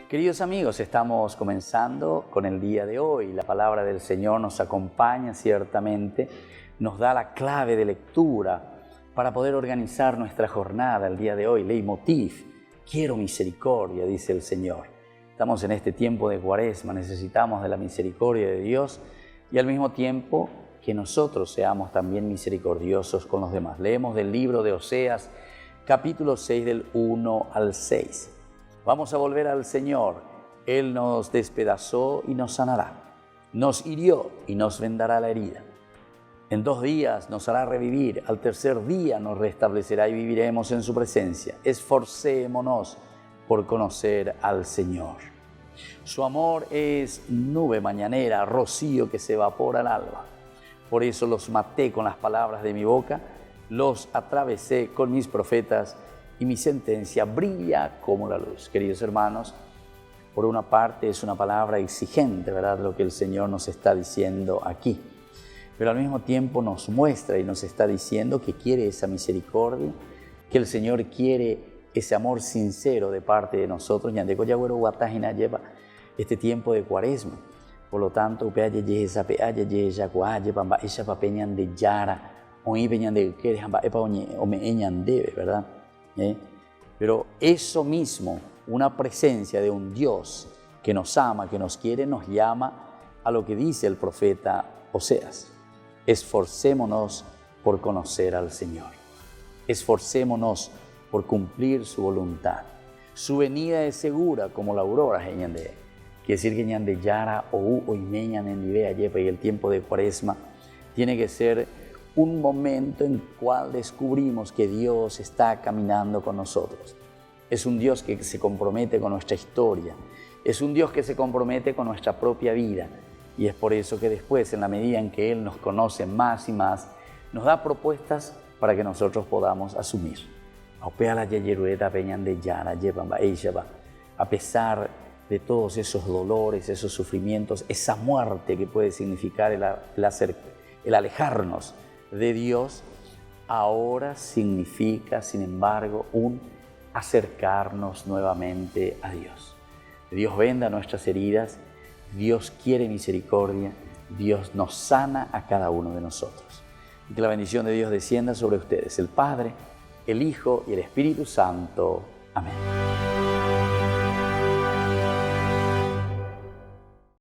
Queridos amigos, estamos comenzando con el día de hoy. La palabra del Señor nos acompaña ciertamente, nos da la clave de lectura para poder organizar nuestra jornada el día de hoy. Leitmotiv, quiero misericordia, dice el Señor. Estamos en este tiempo de Cuaresma, necesitamos de la misericordia de Dios y al mismo tiempo que nosotros seamos también misericordiosos con los demás. Leemos del libro de Oseas, capítulo 6, del 1 al 6. Vamos a volver al Señor. Él nos despedazó y nos sanará. Nos hirió y nos vendará la herida. En 2 días nos hará revivir. Al tercer día nos restablecerá y viviremos en su presencia. Esforcémonos por conocer al Señor. Su amor es nube mañanera, rocío que se evapora al alba. Por eso los maté con las palabras de mi boca, los atravesé con mis profetas, y mi sentencia brilla como la luz. Queridos hermanos, por una parte es una palabra exigente, ¿verdad?, lo que el Señor nos está diciendo aquí. Pero al mismo tiempo nos muestra y nos está diciendo que quiere esa misericordia, que el Señor quiere ese amor sincero de parte de nosotros. Lleva este tiempo de Cuaresma. Por lo tanto, ¿verdad? Pero eso mismo, una presencia de un Dios que nos ama, que nos quiere, nos llama a lo que dice el profeta Oseas. Esforcémonos por conocer al Señor. Esforcémonos por cumplir su voluntad. Su venida es segura como la aurora. Quiere decir que y el tiempo de Cuaresma tiene que ser un momento en el cual descubrimos que Dios está caminando con nosotros. Es un Dios que se compromete con nuestra historia, es un Dios que se compromete con nuestra propia vida, y es por eso que después, en la medida en que Él nos conoce más y más, nos da propuestas para que nosotros podamos asumir. A pesar de todos esos dolores, esos sufrimientos, esa muerte que puede significar el alejarnos de Dios, ahora significa, sin embargo, un acercarnos nuevamente a Dios. Dios venda nuestras heridas, Dios quiere misericordia, Dios nos sana a cada uno de nosotros. Y que la bendición de Dios descienda sobre ustedes, el Padre, el Hijo y el Espíritu Santo. Amén.